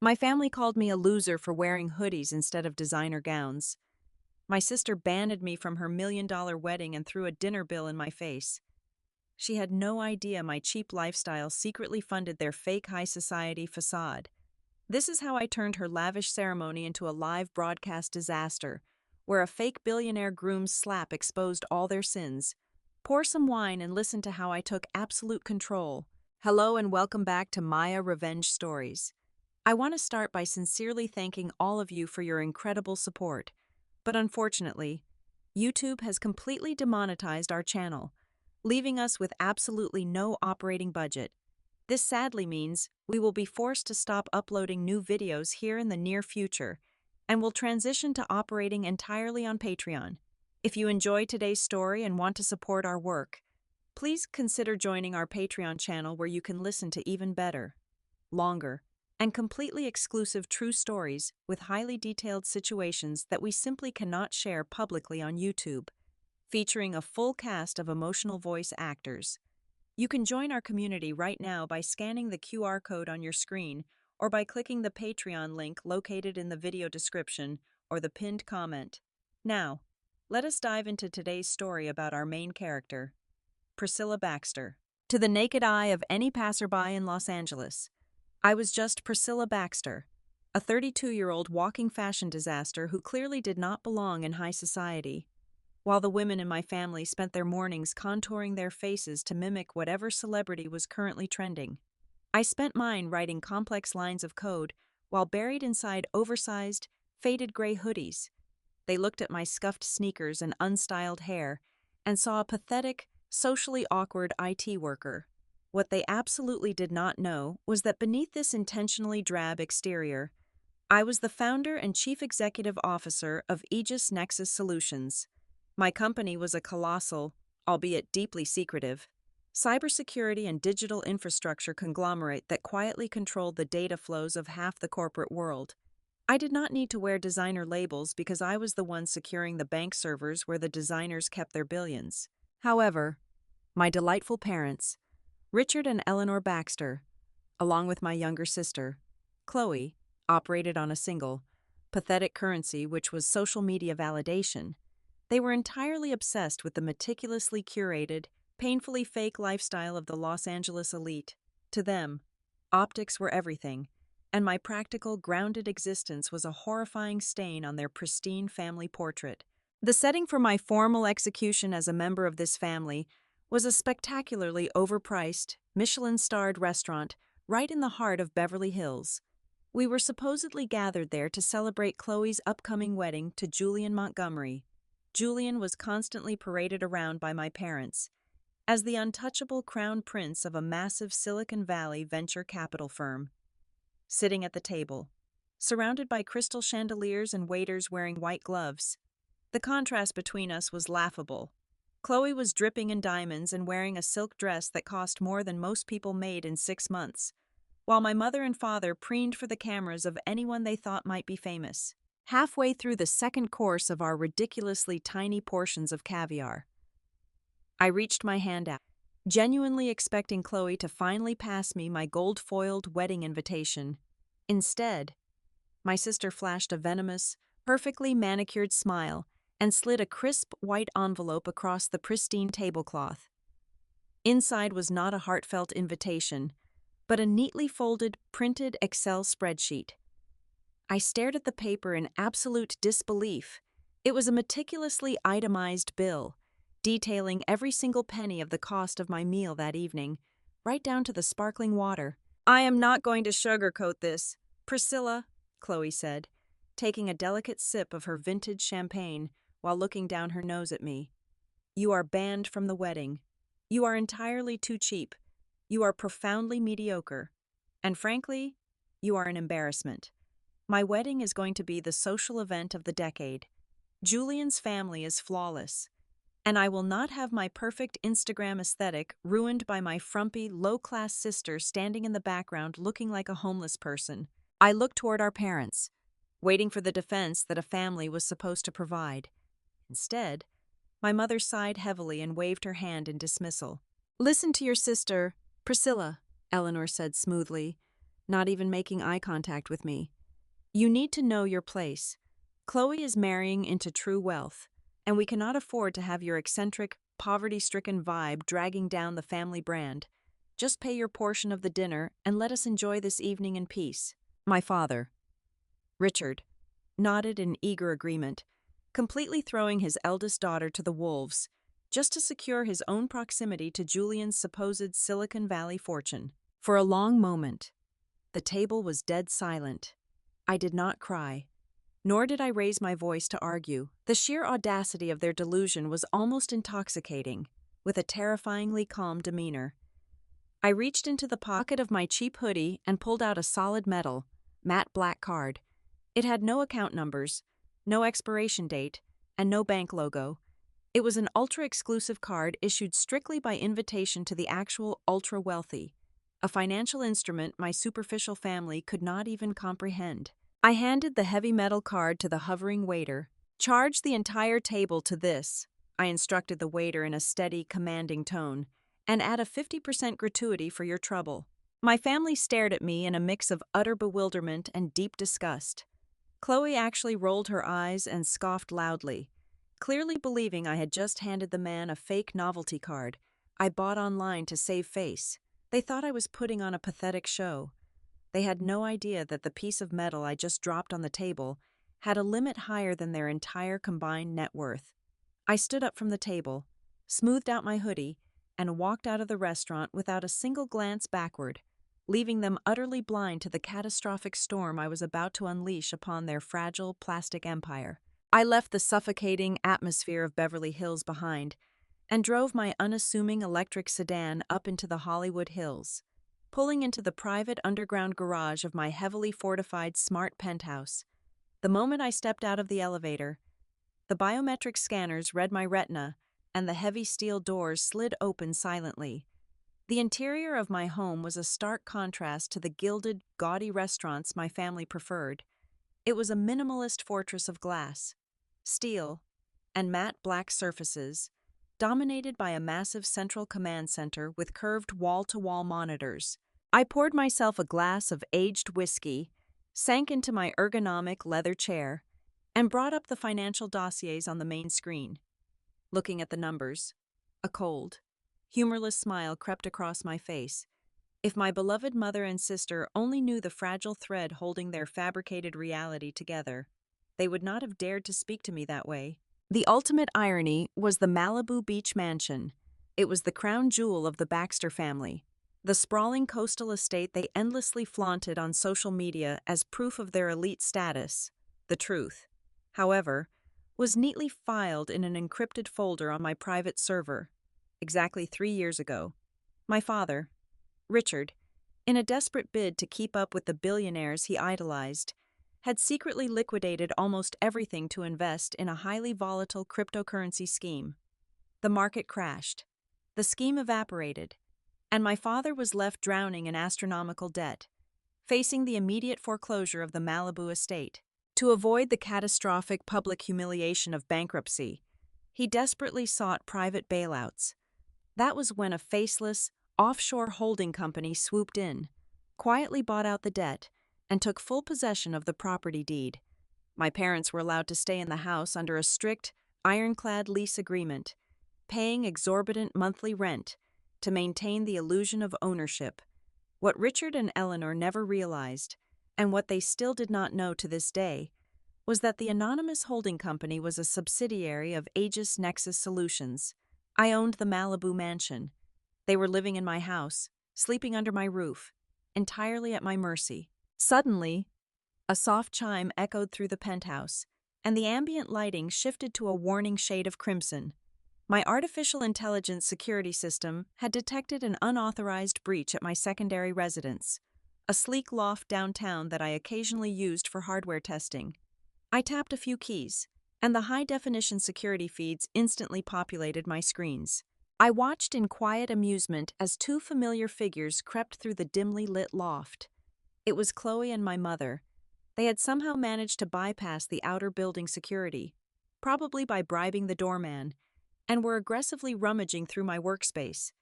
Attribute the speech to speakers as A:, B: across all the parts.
A: My family called me a loser for wearing hoodies instead of designer gowns. My sister banned me from her $1 million wedding and threw a dinner bill in my face. She had no idea my cheap lifestyle secretly funded their fake high society facade. This is how I turned her lavish ceremony into a live broadcast disaster, where a fake billionaire groom's slap exposed all their sins. Pour some wine and listen to how I took absolute control. Hello and welcome back to Maya Revenge Stories. I want to start by sincerely thanking all of you for your incredible support. But unfortunately, YouTube has completely demonetized our channel, leaving us with absolutely no operating budget. This sadly means we will be forced to stop uploading new videos here in the near future, and will transition to operating entirely on Patreon. If you enjoy today's story and want to support our work, please consider joining our Patreon channel where you can listen to even better, longer, and completely exclusive true stories with highly detailed situations that we simply cannot share publicly on YouTube, featuring a full cast of emotional voice actors. You can join our community right now by scanning the QR code on your screen or by clicking the Patreon link located in the video description or the pinned comment. Now, let us dive into today's story about our main character, Priscilla Baxter. To the naked eye of any passerby in Los Angeles, I was just Priscilla Baxter, a 32-year-old walking fashion disaster who clearly did not belong in high society. While the women in my family spent their mornings contouring their faces to mimic whatever celebrity was currently trending, I spent mine writing complex lines of code while buried inside oversized, faded gray hoodies. They looked at my scuffed sneakers and unstyled hair and saw a pathetic, socially awkward IT worker. What they absolutely did not know was that beneath this intentionally drab exterior, I was the founder and chief executive officer of Aegis Nexus Solutions. My company was a colossal, albeit deeply secretive, cybersecurity and digital infrastructure conglomerate that quietly controlled the data flows of half the corporate world. I did not need to wear designer labels because I was the one securing the bank servers where the designers kept their billions. However, my delightful parents, Richard and Eleanor Baxter, along with my younger sister, Chloe, operated on a single, pathetic currency which was social media validation. They were entirely obsessed with the meticulously curated, painfully fake lifestyle of the Los Angeles elite. To them, optics were everything, and my practical, grounded existence was a horrifying stain on their pristine family portrait. The setting for my formal execution as a member of this family was a spectacularly overpriced, Michelin-starred restaurant right in the heart of Beverly Hills. We were supposedly gathered there to celebrate Chloe's upcoming wedding to Julian Montgomery. Julian was constantly paraded around by my parents as the untouchable crown prince of a massive Silicon Valley venture capital firm. Sitting at the table, surrounded by crystal chandeliers and waiters wearing white gloves, the contrast between us was laughable. Chloe was dripping in diamonds and wearing a silk dress that cost more than most people made in 6 months, while my mother and father preened for the cameras of anyone they thought might be famous. Halfway through the second course of our ridiculously tiny portions of caviar, I reached my hand out, genuinely expecting Chloe to finally pass me my gold-foiled wedding invitation. Instead, my sister flashed a venomous, perfectly manicured smile and slid a crisp white envelope across the pristine tablecloth. Inside was not a heartfelt invitation, but a neatly folded, printed Excel spreadsheet. I stared at the paper in absolute disbelief. It was a meticulously itemized bill, detailing every single penny of the cost of my meal that evening, right down to the sparkling water. "I am not going to sugarcoat this, Priscilla," Chloe said, taking a delicate sip of her vintage champagne while looking down her nose at me. "You are banned from the wedding. You are entirely too cheap. You are profoundly mediocre. And frankly, you are an embarrassment. My wedding is going to be the social event of the decade. Julian's family is flawless, and I will not have my perfect Instagram aesthetic ruined by my frumpy, low-class sister standing in the background looking like a homeless person." I looked toward our parents, waiting for the defense that a family was supposed to provide. Instead, my mother sighed heavily and waved her hand in dismissal. "Listen to your sister, Priscilla," Eleanor said smoothly, not even making eye contact with me. You need to know your place. Chloe is marrying into true wealth, and we cannot afford to have your eccentric, poverty-stricken vibe dragging down the family brand. Just pay your portion of the dinner and let us enjoy this evening in peace. My father, Richard, nodded in eager agreement, completely throwing his eldest daughter to the wolves, just to secure his own proximity to Julian's supposed Silicon Valley fortune. For a long moment, the table was dead silent. I did not cry, nor did I raise my voice to argue. The sheer audacity of their delusion was almost intoxicating, with a terrifyingly calm demeanor. I reached into the pocket of my cheap hoodie and pulled out a solid metal, matte black card. It had no account numbers, no expiration date, and no bank logo. It was an ultra-exclusive card issued strictly by invitation to the actual ultra-wealthy, a financial instrument my superficial family could not even comprehend. I handed the heavy metal card to the hovering waiter. "Charge the entire table to this," I instructed the waiter in a steady, commanding tone, "and add a 50% gratuity for your trouble." My family stared at me in a mix of utter bewilderment and deep disgust. Chloe actually rolled her eyes and scoffed loudly, clearly believing I had just handed the man a fake novelty card I bought online to save face. They thought I was putting on a pathetic show. They had no idea that the piece of metal I just dropped on the table had a limit higher than their entire combined net worth. I stood up from the table, smoothed out my hoodie, and walked out of the restaurant without a single glance backward, leaving them utterly blind to the catastrophic storm I was about to unleash upon their fragile plastic empire. I left the suffocating atmosphere of Beverly Hills behind and drove my unassuming electric sedan up into the Hollywood Hills, pulling into the private underground garage of my heavily fortified smart penthouse. The moment I stepped out of the elevator, the biometric scanners read my retina and the heavy steel doors slid open silently. The interior of my home was a stark contrast to the gilded, gaudy restaurants my family preferred. It was a minimalist fortress of glass, steel, and matte black surfaces, dominated by a massive central command center with curved wall-to-wall monitors. I poured myself a glass of aged whiskey, sank into my ergonomic leather chair, and brought up the financial dossiers on the main screen. Looking at the numbers, a cold, humorless smile crept across my face. If my beloved mother and sister only knew the fragile thread holding their fabricated reality together, they would not have dared to speak to me that way. The ultimate irony was the Malibu Beach mansion. It was the crown jewel of the Baxter family, the sprawling coastal estate they endlessly flaunted on social media as proof of their elite status. The truth, however, was neatly filed in an encrypted folder on my private server. Exactly 3 years ago, my father, Richard, in a desperate bid to keep up with the billionaires he idolized, had secretly liquidated almost everything to invest in a highly volatile cryptocurrency scheme. The market crashed, the scheme evaporated, and my father was left drowning in astronomical debt, facing the immediate foreclosure of the Malibu estate. To avoid the catastrophic public humiliation of bankruptcy, he desperately sought private bailouts. That was when a faceless, offshore holding company swooped in, quietly bought out the debt, and took full possession of the property deed. My parents were allowed to stay in the house under a strict, ironclad lease agreement, paying exorbitant monthly rent to maintain the illusion of ownership. What Richard and Eleanor never realized, and what they still did not know to this day, was that the anonymous holding company was a subsidiary of Aegis Nexus Solutions. I owned the Malibu mansion. They were living in my house, sleeping under my roof, entirely at my mercy. Suddenly, a soft chime echoed through the penthouse, and the ambient lighting shifted to a warning shade of crimson. My artificial intelligence security system had detected an unauthorized breach at my secondary residence, a sleek loft downtown that I occasionally used for hardware testing. I tapped a few keys, and the high-definition security feeds instantly populated my screens. I watched in quiet amusement as two familiar figures crept through the dimly lit loft. It was Chloe and my mother. They had somehow managed to bypass the outer building security, probably by bribing the doorman, and were aggressively rummaging through my workspace.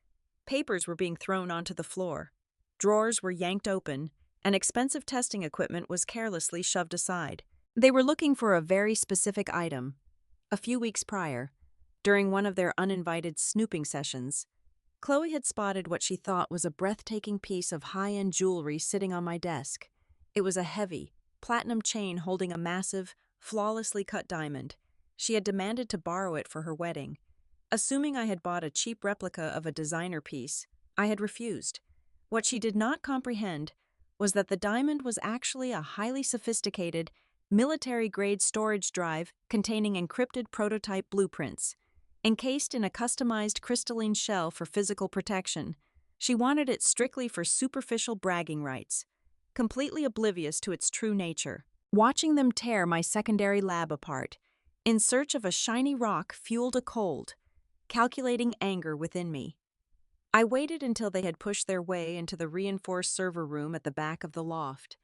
A: Papers were being thrown onto the floor. Drawers were yanked open, and expensive testing equipment was carelessly shoved aside. They were looking for a very specific item. A few weeks prior, during one of their uninvited snooping sessions, Chloe had spotted what she thought was a breathtaking piece of high-end jewelry sitting on my desk. It was a heavy, platinum chain holding a massive, flawlessly cut diamond. She had demanded to borrow it for her wedding. Assuming I had bought a cheap replica of a designer piece, I had refused. What she did not comprehend was that the diamond was actually a highly sophisticated, military-grade storage drive containing encrypted prototype blueprints. Encased in a customized crystalline shell for physical protection, she wanted it strictly for superficial bragging rights, completely oblivious to its true nature. Watching them tear my secondary lab apart, in search of a shiny rock fueled a cold, calculating anger within me. I waited until they had pushed their way into the reinforced server room at the back of the loft,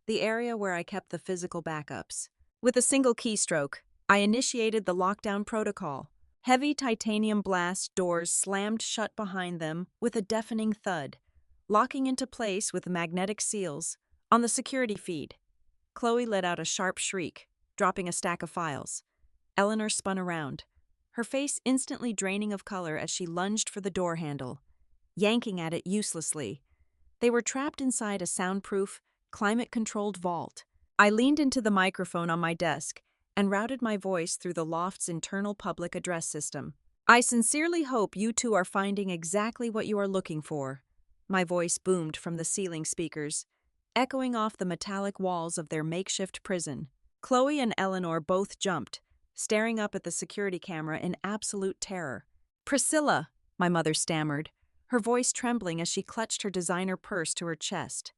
A: the area where I kept the physical backups. With a single keystroke, I initiated the lockdown protocol. Heavy titanium blast doors slammed shut behind them with a deafening thud, locking into place with magnetic seals. On the security feed, Chloe let out a sharp shriek, dropping a stack of files. Eleanor spun around, her face instantly draining of color as she lunged for the door handle, yanking at it uselessly. They were trapped inside a soundproof, climate-controlled vault. I leaned into the microphone on my desk and routed my voice through the loft's internal public address system. "I sincerely hope you two are finding exactly what you are looking for." My voice boomed from the ceiling speakers, echoing off the metallic walls of their makeshift prison. Chloe and Eleanor both jumped, staring up at the security camera in absolute terror. "Priscilla," my mother stammered, her voice trembling as she clutched her designer purse to her chest.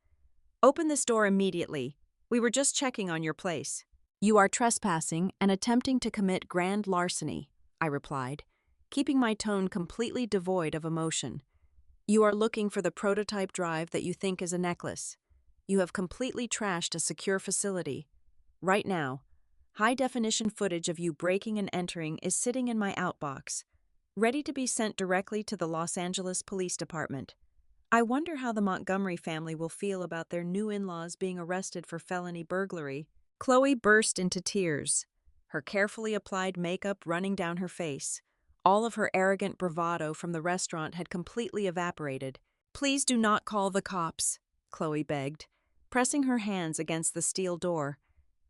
A: "Open this door immediately. We were just checking on your place." "You are trespassing and attempting to commit grand larceny," I replied, keeping my tone completely devoid of emotion. "You are looking for the prototype drive that you think is a necklace. You have completely trashed a secure facility. Right now, high-definition footage of you breaking and entering is sitting in my outbox, ready to be sent directly to the Los Angeles Police Department. I wonder how the Montgomery family will feel about their new in-laws being arrested for felony burglary." Chloe burst into tears, her carefully applied makeup running down her face. All of her arrogant bravado from the restaurant had completely evaporated. "Please do not call the cops," Chloe begged, pressing her hands against the steel door.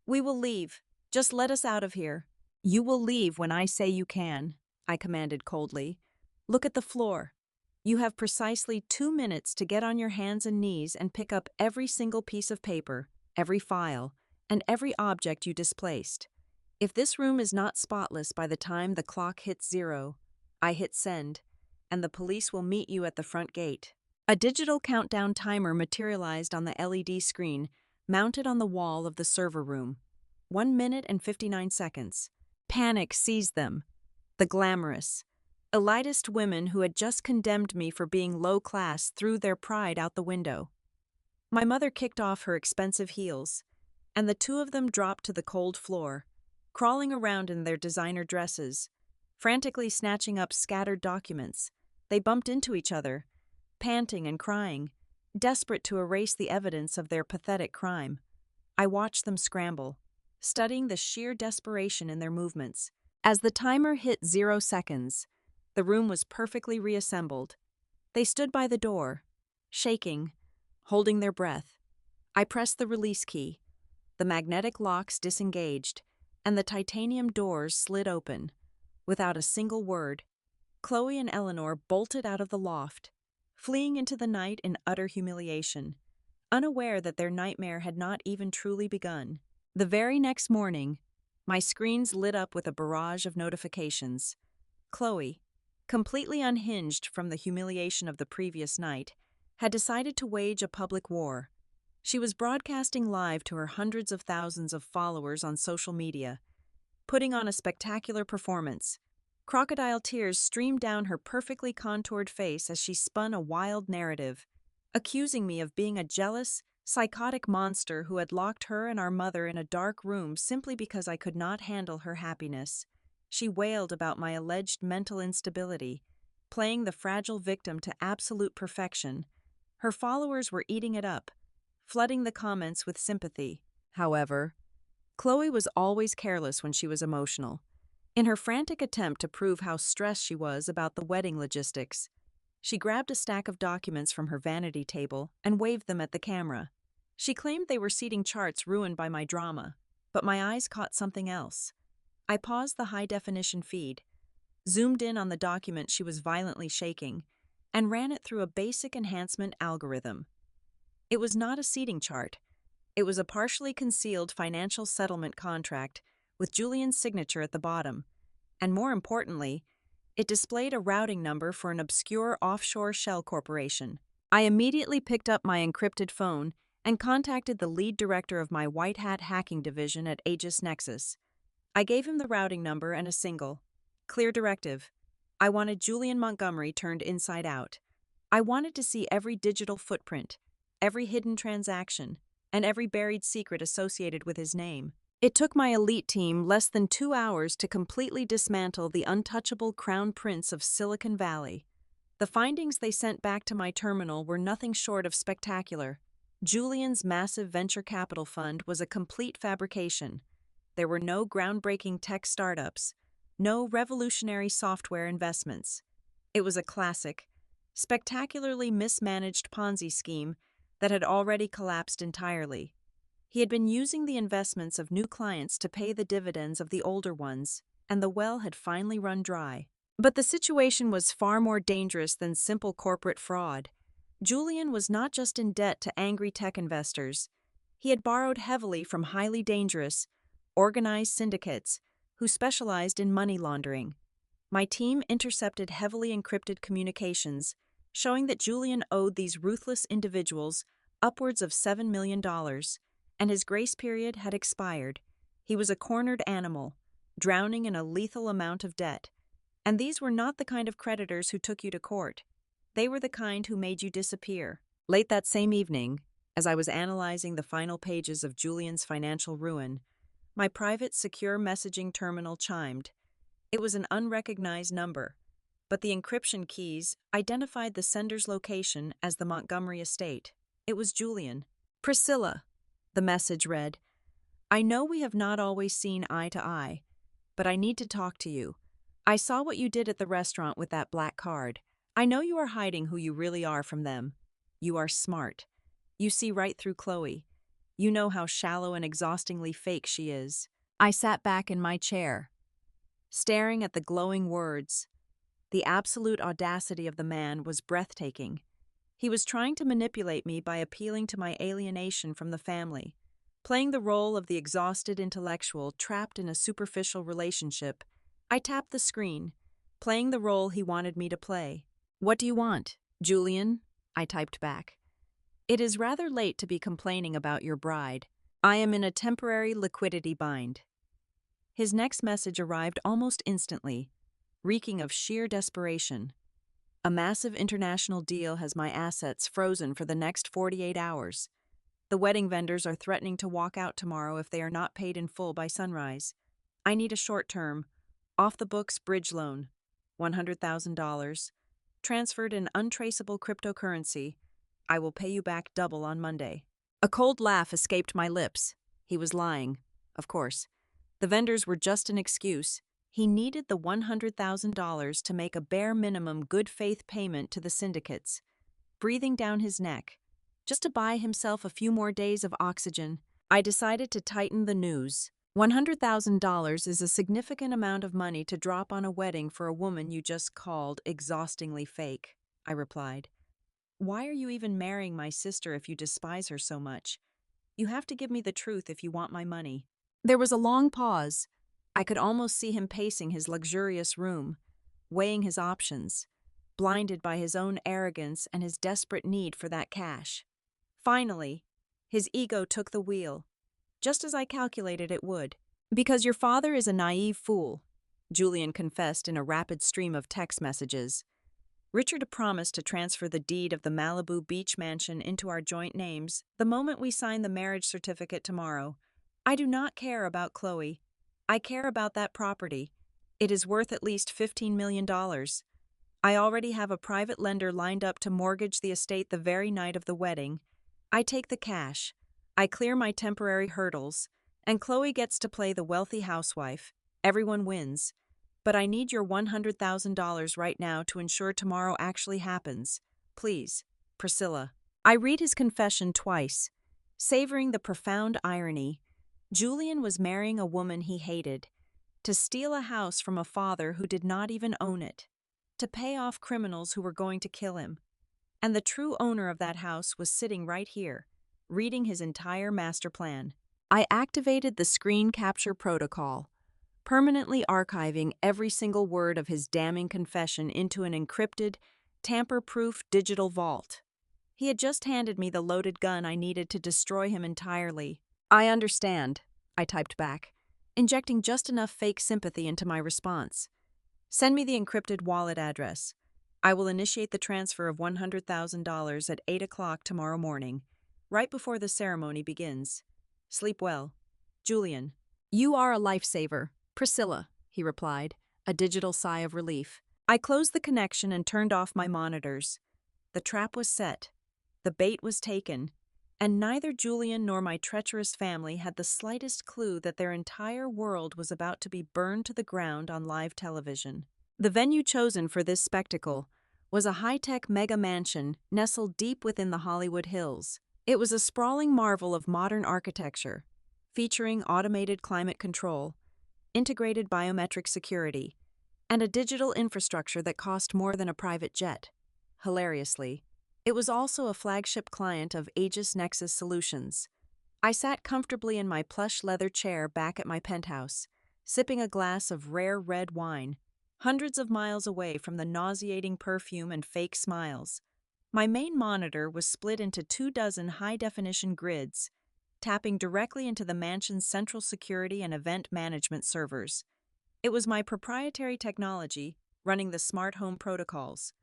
A: "We will leave. Just let us out of here." "You will leave when I say you can," I commanded coldly. "Look at the floor. You have precisely 2 minutes to get on your hands and knees and pick up every single piece of paper, every file, and every object you displaced. If this room is not spotless by the time the clock hits 0, I hit send, and the police will meet you at the front gate." A digital countdown timer materialized on the LED screen mounted on the wall of the server room. 1 minute and 59 seconds. Panic seized them. The glamorous, elitist women who had just condemned me for being low class threw their pride out the window. My mother kicked off her expensive heels, and the two of them dropped to the cold floor, crawling around in their designer dresses, frantically snatching up scattered documents. They bumped into each other, panting and crying, desperate to erase the evidence of their pathetic crime. I watched them scramble, studying the sheer desperation in their movements. As the timer hit 0 seconds, the room was perfectly reassembled. They stood by the door, shaking, holding their breath. I pressed the release key. The magnetic locks disengaged, and the titanium doors slid open. Without a single word, Chloe and Eleanor bolted out of the loft, fleeing into the night in utter humiliation, unaware that their nightmare had not even truly begun. The very next morning, my screens lit up with a barrage of notifications. Chloe, completely unhinged from the humiliation of the previous night, had decided to wage a public war. She was broadcasting live to her hundreds of thousands of followers on social media, putting on a spectacular performance. Crocodile tears streamed down her perfectly contoured face as she spun a wild narrative, accusing me of being a jealous, psychotic monster who had locked her and our mother in a dark room simply because I could not handle her happiness. She wailed about my alleged mental instability, playing the fragile victim to absolute perfection. Her followers were eating it up, flooding the comments with sympathy. However, Chloe was always careless when she was emotional. In her frantic attempt to prove how stressed she was about the wedding logistics, she grabbed a stack of documents from her vanity table and waved them at the camera. She claimed they were seating charts ruined by my drama, but my eyes caught something else. I paused the high-definition feed, zoomed in on the document she was violently shaking, and ran it through a basic enhancement algorithm. It was not a seating chart. It was a partially concealed financial settlement contract with Julian's signature at the bottom, and more importantly, it displayed a routing number for an obscure offshore shell corporation. I immediately picked up my encrypted phone and contacted the lead director of my white hat hacking division at Aegis Nexus. I gave him the routing number and a single, clear directive. I wanted Julian Montgomery turned inside out. I wanted to see every digital footprint, every hidden transaction, and every buried secret associated with his name. It took my elite team less than 2 hours to completely dismantle the untouchable crown prince of Silicon Valley. The findings they sent back to my terminal were nothing short of spectacular. Julian's massive venture capital fund was a complete fabrication. There were no groundbreaking tech startups, no revolutionary software investments. It was a classic, spectacularly mismanaged Ponzi scheme that had already collapsed entirely. He had been using the investments of new clients to pay the dividends of the older ones, and the well had finally run dry. But the situation was far more dangerous than simple corporate fraud. Julian was not just in debt to angry tech investors. He had borrowed heavily from highly dangerous, organized syndicates who specialized in money laundering. My team intercepted heavily encrypted communications, showing that Julian owed these ruthless individuals upwards of $7 million, and his grace period had expired. He was a cornered animal, drowning in a lethal amount of debt. And these were not the kind of creditors who took you to court. They were the kind who made you disappear. Late that same evening, as I was analyzing the final pages of Julian's financial ruin, my private secure messaging terminal chimed. It was an unrecognized number, but the encryption keys identified the sender's location as the Montgomery estate. It was Julian. Priscilla, the message read, I know we have not always seen eye to eye, but I need to talk to you. I saw what you did at the restaurant with that black card. I know you are hiding who you really are from them. You are smart. You see right through Chloe. You know how shallow and exhaustingly fake she is. I sat back in my chair, staring at the glowing words. The absolute audacity of the man was breathtaking. He was trying to manipulate me by appealing to my alienation from the family, playing the role of the exhausted intellectual trapped in a superficial relationship. I tapped the screen, playing the role he wanted me to play. What do you want, Julian? I typed back. It is rather late to be complaining about your bride. I am in a temporary liquidity bind. His next message arrived almost instantly, reeking of sheer desperation. A massive international deal has my assets frozen for the next 48 hours. The wedding vendors are threatening to walk out tomorrow if they are not paid in full by sunrise. I need a short-term, off-the-books bridge loan, $100,000, transferred in untraceable cryptocurrency. I will pay you back double on Monday. A cold laugh escaped my lips. He was lying, of course. The vendors were just an excuse. He needed the $100,000 to make a bare minimum good faith payment to the syndicates, breathing down his neck, just to buy himself a few more days of oxygen. I decided to tighten the noose. $100,000 is a significant amount of money to drop on a wedding for a woman you just called exhaustingly fake, I replied. Why are you even marrying my sister if you despise her so much? You have to give me the truth if you want my money. There was a long pause. I could almost see him pacing his luxurious room, weighing his options, blinded by his own arrogance and his desperate need for that cash. Finally, his ego took the wheel, just as I calculated it would. Because your father is a naive fool, Julian confessed in a rapid stream of text messages. Richard promised to transfer the deed of the Malibu Beach mansion into our joint names the moment we sign the marriage certificate tomorrow. I do not care about Chloe. I care about that property. It is worth at least $15 million. I already have a private lender lined up to mortgage the estate the very night of the wedding, I take the cash. I clear my temporary hurdles, and Chloe gets to play the wealthy housewife. Everyone wins. But I need your $100,000 right now to ensure tomorrow actually happens. Please, Priscilla. I read his confession twice, savoring the profound irony. Julian was marrying a woman he hated, to steal a house from a father who did not even own it, to pay off criminals who were going to kill him. And the true owner of that house was sitting right here, reading his entire master plan. I activated the screen capture protocol, permanently archiving every single word of his damning confession into an encrypted, tamper-proof digital vault. He had just handed me the loaded gun I needed to destroy him entirely. I understand, I typed back, injecting just enough fake sympathy into my response. Send me the encrypted wallet address. I will initiate the transfer of $100,000 at 8 o'clock tomorrow morning, right before the ceremony begins. Sleep well. Julian. You are a lifesaver, Priscilla, he replied, a digital sigh of relief. I closed the connection and turned off my monitors. The trap was set. The bait was taken. And neither Julian nor my treacherous family had the slightest clue that their entire world was about to be burned to the ground on live television. The venue chosen for this spectacle was a high-tech mega mansion nestled deep within the Hollywood Hills. It was a sprawling marvel of modern architecture, featuring automated climate control, integrated biometric security, and a digital infrastructure that cost more than a private jet. Hilariously, it was also a flagship client of Aegis Nexus Solutions. I sat comfortably in my plush leather chair back at my penthouse, sipping a glass of rare red wine, hundreds of miles away from the nauseating perfume and fake smiles. My main monitor was split into 24 high-definition grids, tapping directly into the mansion's central security and event management servers. It was my proprietary technology running the smart home protocols,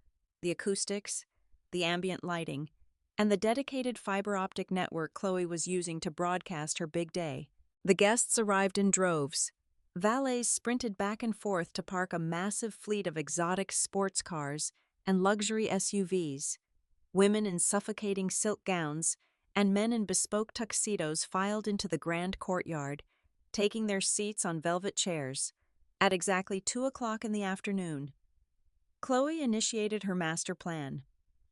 A: the acoustics, the ambient lighting, and the dedicated fiber optic network Chloe was using to broadcast her big day. The guests arrived in droves. Valets sprinted back and forth to park a massive fleet of exotic sports cars and luxury SUVs. Women in suffocating silk gowns and men in bespoke tuxedos filed into the grand courtyard, taking their seats on velvet chairs. At exactly 2 o'clock in the afternoon, Chloe initiated her master plan.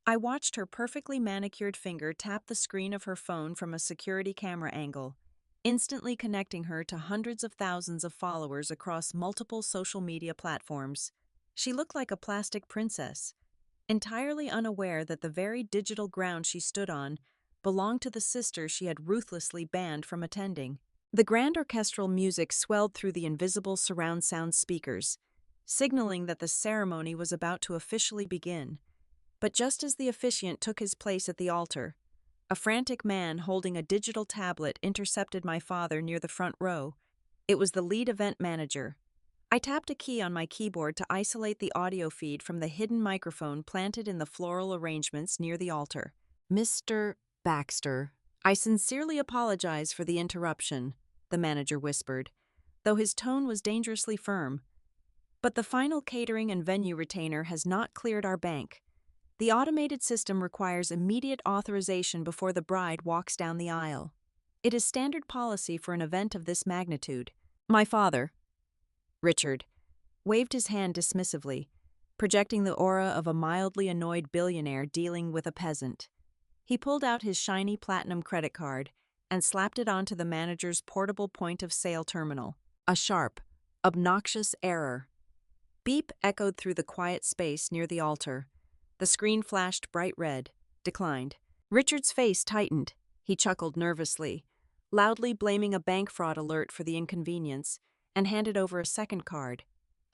A: I watched her perfectly manicured finger tap the screen of her phone from a security camera angle, instantly connecting her to hundreds of thousands of followers across multiple social media platforms. She looked like a plastic princess, entirely unaware that the very digital ground she stood on belonged to the sister she had ruthlessly banned from attending. The grand orchestral music swelled through the invisible surround sound speakers, signaling that the ceremony was about to officially begin. But just as the officiant took his place at the altar, a frantic man holding a digital tablet intercepted my father near the front row. It was the lead event manager. I tapped a key on my keyboard to isolate the audio feed from the hidden microphone planted in the floral arrangements near the altar. Mr. Baxter, I sincerely apologize for the interruption, the manager whispered, though his tone was dangerously firm. But the final catering and venue retainer has not cleared our bank. The automated system requires immediate authorization before the bride walks down the aisle. It is standard policy for an event of this magnitude. My father, Richard, waved his hand dismissively, projecting the aura of a mildly annoyed billionaire dealing with a peasant. He pulled out his shiny platinum credit card and slapped it onto the manager's portable point-of-sale terminal. A sharp, obnoxious error. Beep echoed through the quiet space near the altar. The screen flashed bright red. Declined. Richard's face tightened. He chuckled nervously, loudly blaming a bank fraud alert for the inconvenience, and handed over a second card.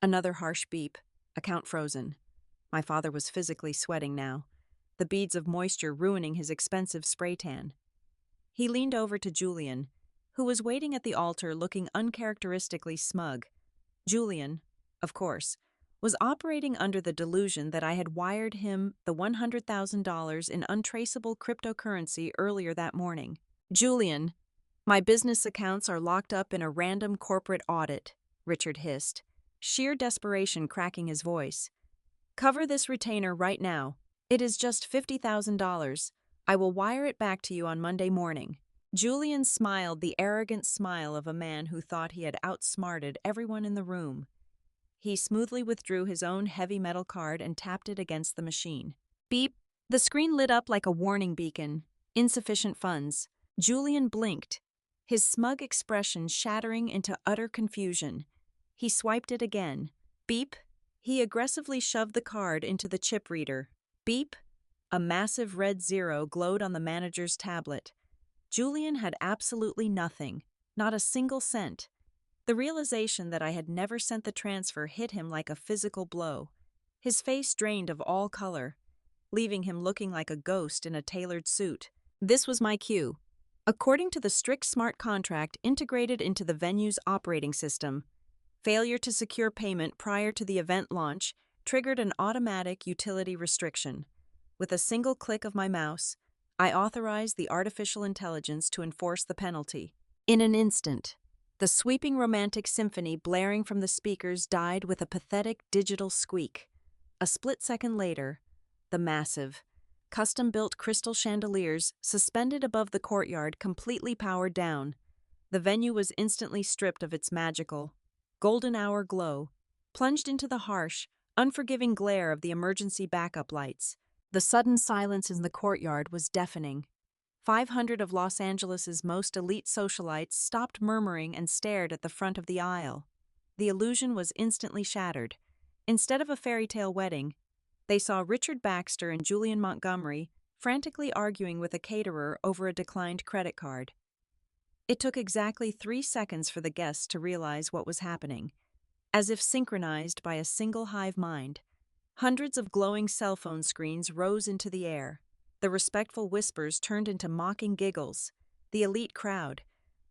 A: Another harsh beep. Account frozen. My father was physically sweating now, the beads of moisture ruining his expensive spray tan. He leaned over to Julian, who was waiting at the altar looking uncharacteristically smug. Julian, of course, was operating under the delusion that I had wired him the $100,000 in untraceable cryptocurrency earlier that morning. Julian, my business accounts are locked up in a random corporate audit, Richard hissed, sheer desperation cracking his voice. Cover this retainer right now. It is just $50,000. I will wire it back to you on Monday morning." Julian smiled the arrogant smile of a man who thought he had outsmarted everyone in the room. He smoothly withdrew his own heavy metal card and tapped it against the machine. Beep! The screen lit up like a warning beacon. Insufficient funds. Julian blinked, his smug expression shattering into utter confusion. He swiped it again. Beep! He aggressively shoved the card into the chip reader. Beep! A massive red zero glowed on the manager's tablet. Julian had absolutely nothing, not a single cent. The realization that I had never sent the transfer hit him like a physical blow. His face drained of all color, leaving him looking like a ghost in a tailored suit. This was my cue. According to the strict smart contract integrated into the venue's operating system, failure to secure payment prior to the event launch triggered an automatic utility restriction. With a single click of my mouse, I authorized the artificial intelligence to enforce the penalty. In an instant, the sweeping romantic symphony blaring from the speakers died with a pathetic digital squeak. A split second later, the massive, custom-built crystal chandeliers suspended above the courtyard completely powered down. The venue was instantly stripped of its magical, golden hour glow, plunged into the harsh, unforgiving glare of the emergency backup lights. The sudden silence in the courtyard was deafening. 500 of Los Angeles's most elite socialites stopped murmuring and stared at the front of the aisle. The illusion was instantly shattered. Instead of a fairy tale wedding, they saw Richard Baxter and Julian Montgomery frantically arguing with a caterer over a declined credit card. It took exactly 3 seconds for the guests to realize what was happening. As if synchronized by a single hive mind, hundreds of glowing cell phone screens rose into the air. The respectful whispers turned into mocking giggles. The elite crowd,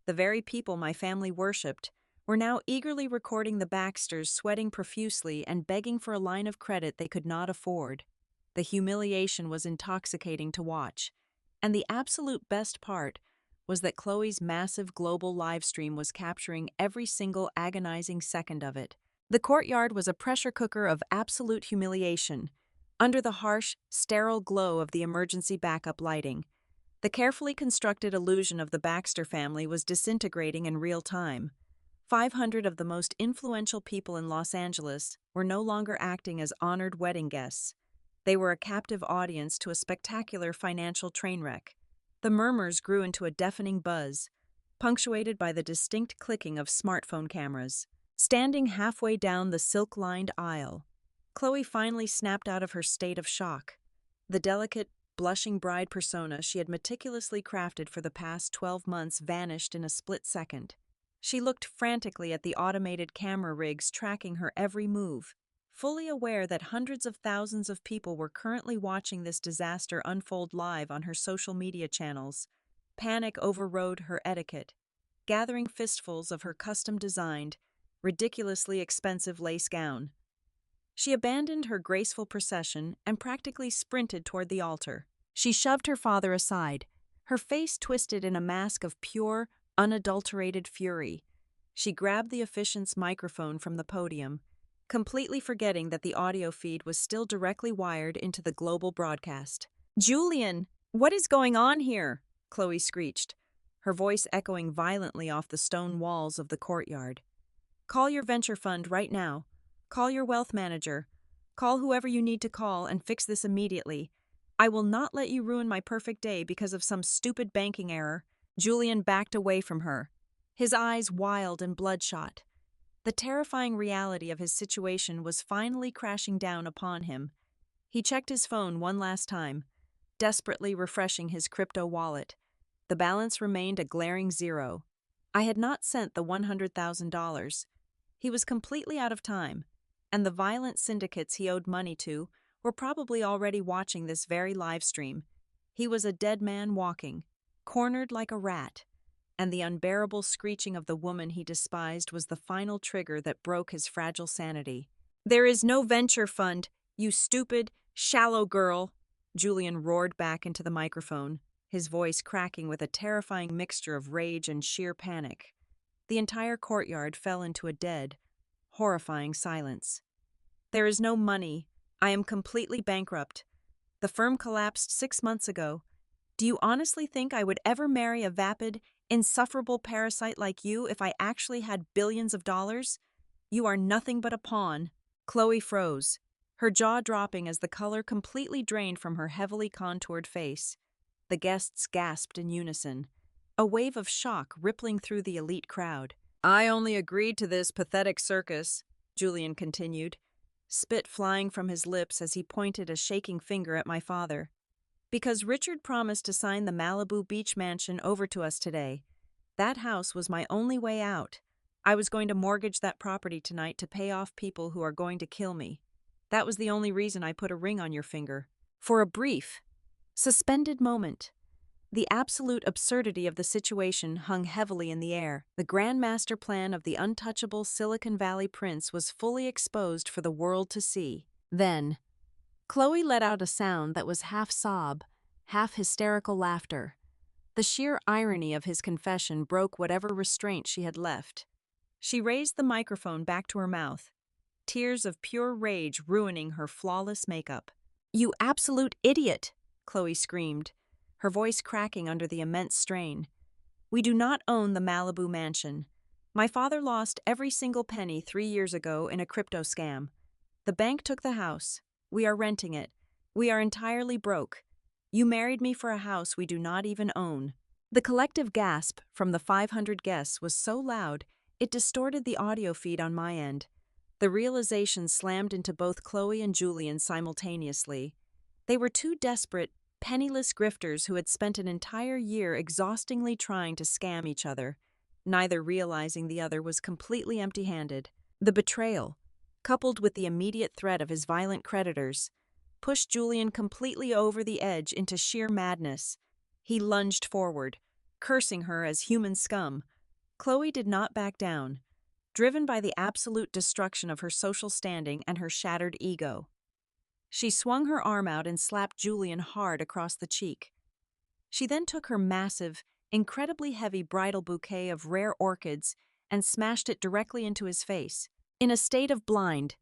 A: the very people my family worshipped, were now eagerly recording the Baxters sweating profusely and begging for a line of credit they could not afford. The humiliation was intoxicating to watch, and the absolute best part was that Chloe's massive global livestream was capturing every single agonizing second of it. The courtyard was a pressure cooker of absolute humiliation, under the harsh, sterile glow of the emergency backup lighting. The carefully constructed illusion of the Baxter family was disintegrating in real time. 500 of the most influential people in Los Angeles were no longer acting as honored wedding guests. They were a captive audience to a spectacular financial train wreck. The murmurs grew into a deafening buzz, punctuated by the distinct clicking of smartphone cameras. Standing halfway down the silk-lined aisle, Chloe finally snapped out of her state of shock. The delicate, blushing bride persona she had meticulously crafted for the past 12 months vanished in a split second. She looked frantically at the automated camera rigs tracking her every move, fully aware that hundreds of thousands of people were currently watching this disaster unfold live on her social media channels. Panic overrode her etiquette. Gathering fistfuls of her custom-designed, ridiculously expensive lace gown, she abandoned her graceful procession and practically sprinted toward the altar. She shoved her father aside, her face twisted in a mask of pure, unadulterated fury. She grabbed the officiant's microphone from the podium, completely forgetting that the audio feed was still directly wired into the global broadcast. "Julian, what is going on here?" Chloe screeched, her voice echoing violently off the stone walls of the courtyard. "Call your venture fund right now. Call your wealth manager. Call whoever you need to call and fix this immediately. I will not let you ruin my perfect day because of some stupid banking error." Julian backed away from her, his eyes wild and bloodshot. The terrifying reality of his situation was finally crashing down upon him. He checked his phone one last time, desperately refreshing his crypto wallet. The balance remained a glaring zero. I had not sent the $100,000. He was completely out of time, and the violent syndicates he owed money to were probably already watching this very live stream. He was a dead man walking, cornered like a rat, and the unbearable screeching of the woman he despised was the final trigger that broke his fragile sanity. "There is no venture fund, you stupid, shallow girl," Julian roared back into the microphone, his voice cracking with a terrifying mixture of rage and sheer panic. The entire courtyard fell into a dead, horrifying silence. "There is no money. I am completely bankrupt. The firm collapsed 6 months ago. Do you honestly think I would ever marry a vapid, insufferable parasite like you if I actually had billions of dollars? You are nothing but a pawn. Chloe froze, her jaw dropping as the color completely drained from her heavily contoured face. The guests gasped in unison, a wave of shock rippling through the elite crowd. I only agreed to this pathetic circus, Julian continued, spit flying from his lips as he pointed a shaking finger at my father, because Richard promised to sign the Malibu Beach mansion over to us today. That house was my only way out. I was going to mortgage that property tonight to pay off people who are going to kill me. That was the only reason I put a ring on your finger. For a brief, suspended moment, the absolute absurdity of the situation hung heavily in the air. The grand master plan of the untouchable Silicon Valley prince was fully exposed for the world to see. Then, Chloe let out a sound that was half sob, half hysterical laughter. The sheer irony of his confession broke whatever restraint she had left. She raised the microphone back to her mouth, tears of pure rage ruining her flawless makeup. "You absolute idiot!" Chloe screamed, her voice cracking under the immense strain. "We do not own the Malibu mansion. My father lost every single penny 3 years ago in a crypto scam. The bank took the house. We are renting it. We are entirely broke. You married me for a house we do not even own." The collective gasp from the 500 guests was so loud, it distorted the audio feed on my end. The realization slammed into both Chloe and Julian simultaneously. They were two desperate, penniless grifters who had spent an entire year exhaustingly trying to scam each other, neither realizing the other was completely empty-handed. The betrayal, coupled with the immediate threat of his violent creditors, pushed Julian completely over the edge into sheer madness. He lunged forward, cursing her as human scum. Chloe did not back down, driven by the absolute destruction of her social standing and her shattered ego. She swung her arm out and slapped Julian hard across the cheek. She then took her massive, incredibly heavy bridal bouquet of rare orchids and smashed it directly into his face. In a state of blind,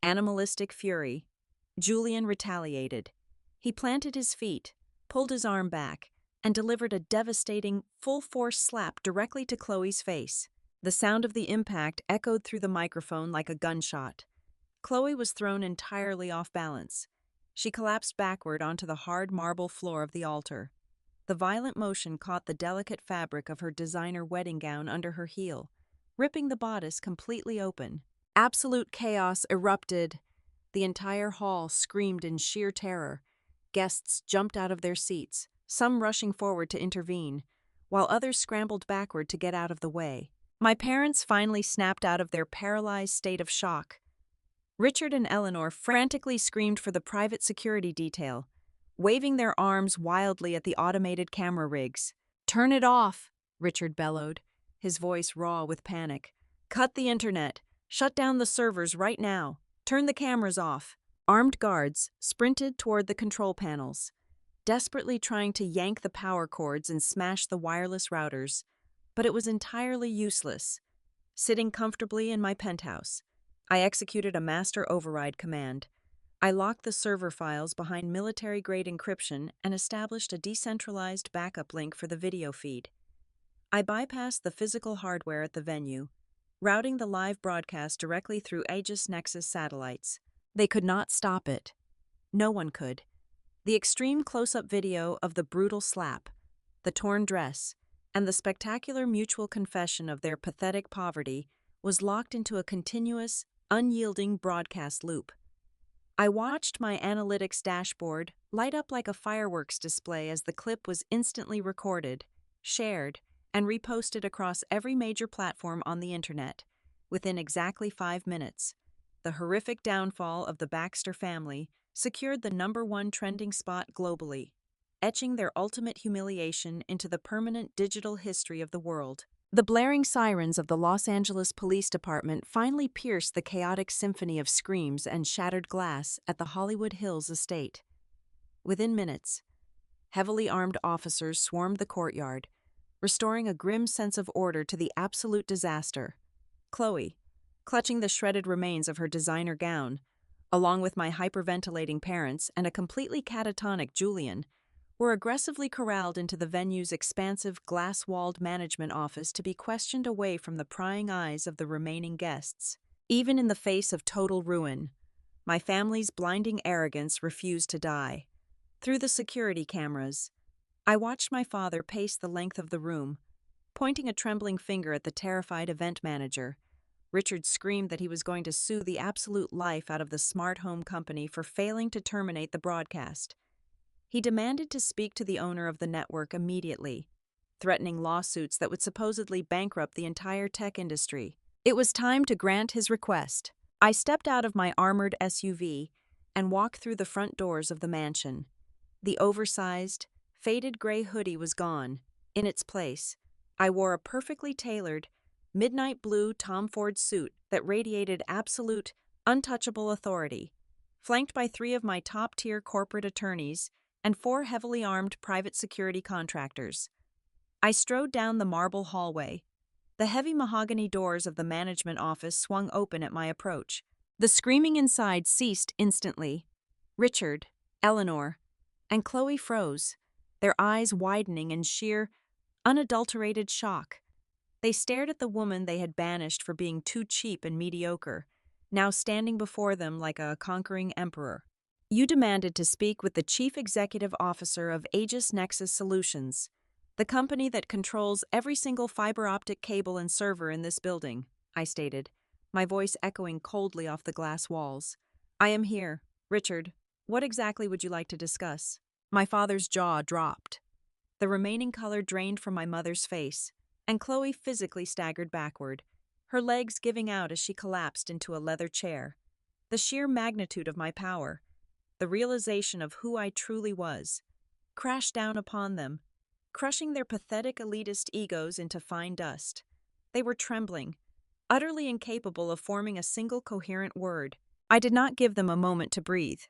A: animalistic fury, Julian retaliated. He planted his feet, pulled his arm back, and delivered a devastating, full-force slap directly to Chloe's face. The sound of the impact echoed through the microphone like a gunshot. Chloe was thrown entirely off balance. She collapsed backward onto the hard marble floor of the altar. The violent motion caught the delicate fabric of her designer wedding gown under her heel, ripping the bodice completely open. Absolute chaos erupted. The entire hall screamed in sheer terror. Guests jumped out of their seats, some rushing forward to intervene, while others scrambled backward to get out of the way. My parents finally snapped out of their paralyzed state of shock. Richard and Eleanor frantically screamed for the private security detail, waving their arms wildly at the automated camera rigs. "Turn it off," Richard bellowed, his voice raw with panic. "Cut the internet. Shut down the servers right now. Turn the cameras off." Armed guards sprinted toward the control panels, desperately trying to yank the power cords and smash the wireless routers, but it was entirely useless. Sitting comfortably in my penthouse, I executed a master override command. I locked the server files behind military-grade encryption and established a decentralized backup link for the video feed. I bypassed the physical hardware at the venue, routing the live broadcast directly through Aegis Nexus satellites. They could not stop it. No one could. The extreme close-up video of the brutal slap, the torn dress, and the spectacular mutual confession of their pathetic poverty was locked into a continuous, unyielding broadcast loop. I watched my analytics dashboard light up like a fireworks display as the clip was instantly recorded, shared, and reposted across every major platform on the internet. Within exactly 5 minutes, the horrific downfall of the Baxter family secured the #1 trending spot globally, etching their ultimate humiliation into the permanent digital history of the world. The blaring sirens of the Los Angeles Police Department finally pierced the chaotic symphony of screams and shattered glass at the Hollywood Hills estate. Within minutes, heavily armed officers swarmed the courtyard, restoring a grim sense of order to the absolute disaster. Chloe, clutching the shredded remains of her designer gown, along with my hyperventilating parents and a completely catatonic Julian, were aggressively corralled into the venue's expansive glass-walled management office to be questioned away from the prying eyes of the remaining guests. Even in the face of total ruin, my family's blinding arrogance refused to die. Through the security cameras, I watched my father pace the length of the room, pointing a trembling finger at the terrified event manager. Richard screamed that he was going to sue the absolute life out of the smart home company for failing to terminate the broadcast. He demanded to speak to the owner of the network immediately, threatening lawsuits that would supposedly bankrupt the entire tech industry. It was time to grant his request. I stepped out of my armored SUV and walked through the front doors of the mansion. The oversized, faded gray hoodie was gone. In its place, I wore a perfectly tailored, midnight blue Tom Ford suit that radiated absolute, untouchable authority, flanked by 3 of my top-tier corporate attorneys and 4 heavily armed private security contractors. I strode down the marble hallway. The heavy mahogany doors of the management office swung open at my approach. The screaming inside ceased instantly. Richard, Eleanor, and Chloe froze, their eyes widening in sheer, unadulterated shock. They stared at the woman they had banished for being too cheap and mediocre, now standing before them like a conquering emperor. You demanded to speak with the chief executive officer of Aegis Nexus Solutions, the company that controls every single fiber optic cable and server in this building, I stated, my voice echoing coldly off the glass walls. I am here. Richard, what exactly would you like to discuss? My father's jaw dropped. The remaining color drained from my mother's face, and Chloe physically staggered backward, her legs giving out as she collapsed into a leather chair. The sheer magnitude of my power, the realization of who I truly was, crashed down upon them, crushing their pathetic elitist egos into fine dust. They were trembling, utterly incapable of forming a single coherent word. I did not give them a moment to breathe.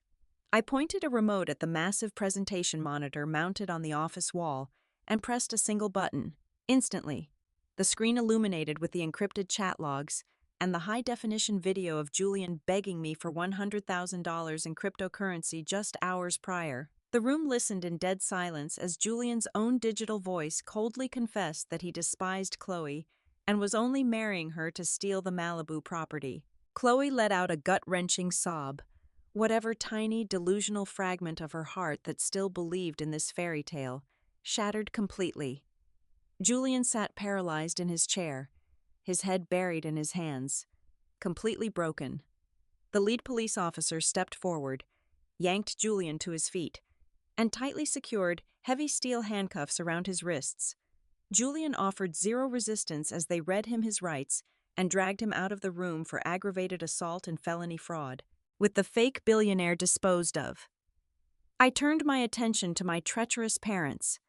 A: I pointed a remote at the massive presentation monitor mounted on the office wall and pressed a single button. Instantly, the screen illuminated with the encrypted chat logs and the high-definition video of Julian begging me for $100,000 in cryptocurrency just hours prior. The room listened in dead silence as Julian's own digital voice coldly confessed that he despised Chloe and was only marrying her to steal the Malibu property. Chloe let out a gut-wrenching sob. Whatever tiny, delusional fragment of her heart that still believed in this fairy tale shattered completely. Julian sat paralyzed in his chair, his head buried in his hands, completely broken. The lead police officer stepped forward, yanked Julian to his feet, and tightly secured heavy steel handcuffs around his wrists. Julian offered zero resistance as they read him his rights and dragged him out of the room for aggravated assault and felony fraud, with the fake billionaire disposed of. I turned my attention to my treacherous parents.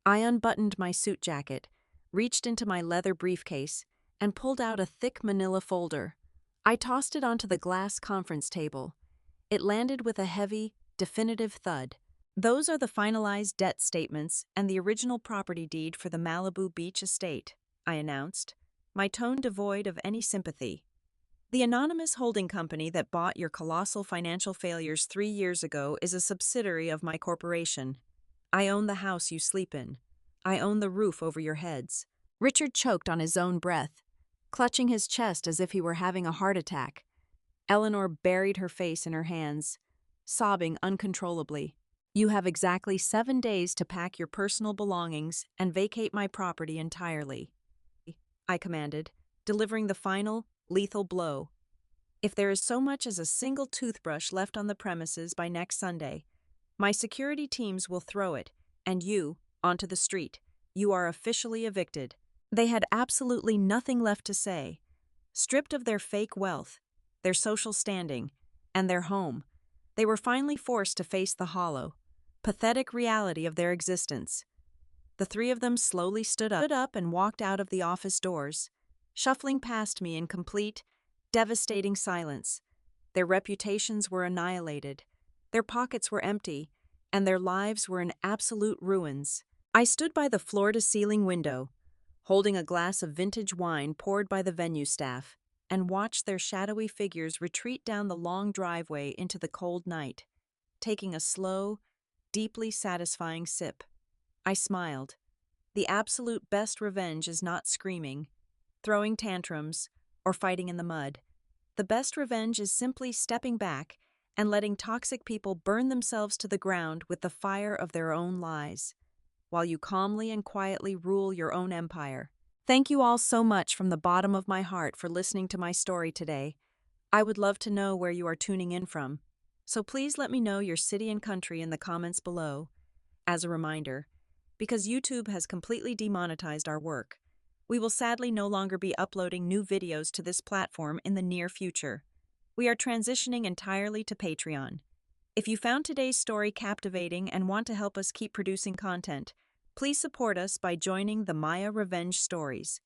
A: I unbuttoned my suit jacket, reached into my leather briefcase, and pulled out a thick manila folder. I tossed it onto the glass conference table. It landed with a heavy, definitive thud. Those are the finalized debt statements and the original property deed for the Malibu Beach estate, I announced, my tone devoid of any sympathy. The anonymous holding company that bought your colossal financial failures 3 years ago is a subsidiary of my corporation. I own the house you sleep in. I own the roof over your heads. Richard choked on his own breath, clutching his chest as if he were having a heart attack. Eleanor buried her face in her hands, sobbing uncontrollably. You have exactly 7 days to pack your personal belongings and vacate my property entirely, I commanded, delivering the final, lethal blow. If there is so much as a single toothbrush left on the premises by next Sunday, my security teams will throw it, and you, onto the street. You are officially evicted. They had absolutely nothing left to say. Stripped of their fake wealth, their social standing, and their home, they were finally forced to face the hollow, pathetic reality of their existence. The 3 of them slowly stood up and walked out of the office doors, shuffling past me in complete, devastating silence. Their reputations were annihilated, their pockets were empty, and their lives were in absolute ruins. I stood by the floor-to-ceiling window, holding a glass of vintage wine poured by the venue staff, and watched their shadowy figures retreat down the long driveway into the cold night, taking a slow, deeply satisfying sip. I smiled. The absolute best revenge is not screaming, throwing tantrums, or fighting in the mud. The best revenge is simply stepping back and letting toxic people burn themselves to the ground with the fire of their own lies, while you calmly and quietly rule your own empire. Thank you all so much from the bottom of my heart for listening to my story today. I would love to know where you are tuning in from, so please let me know your city and country in the comments below. As a reminder, because YouTube has completely demonetized our work, we will sadly no longer be uploading new videos to this platform in the near future. We are transitioning entirely to Patreon. If you found today's story captivating and want to help us keep producing content, please support us by joining the Maya Revenge Stories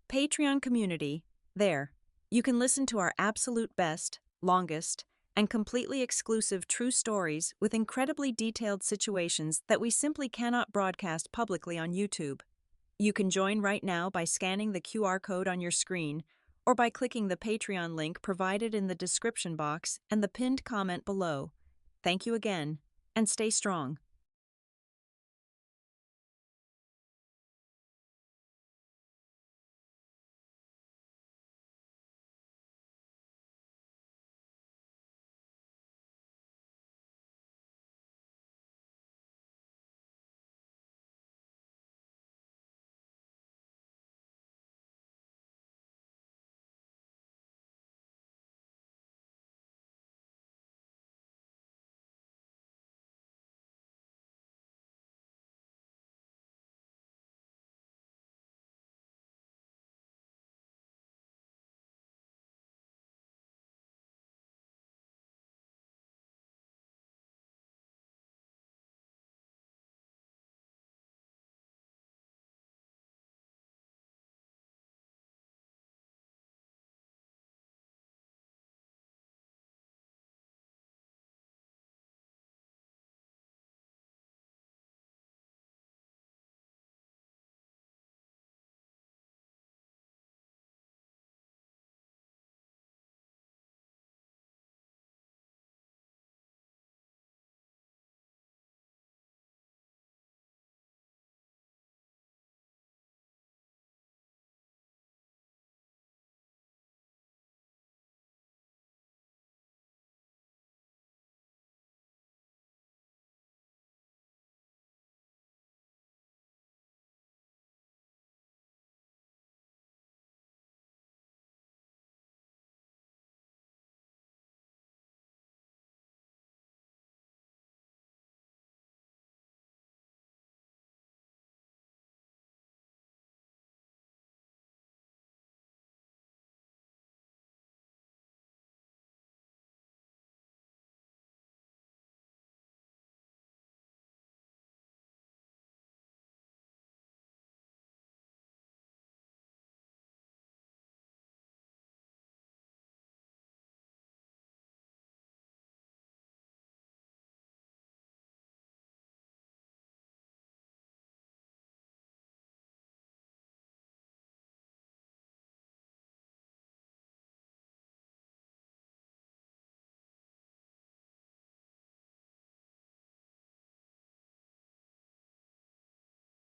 A: Patreon community. There, you can listen to our absolute best, longest, and completely exclusive true stories with incredibly detailed situations that we simply cannot broadcast publicly on YouTube. You can join right now by scanning the QR code on your screen or by clicking the Patreon link provided in the description box and the pinned comment below. Thank you again, and stay strong.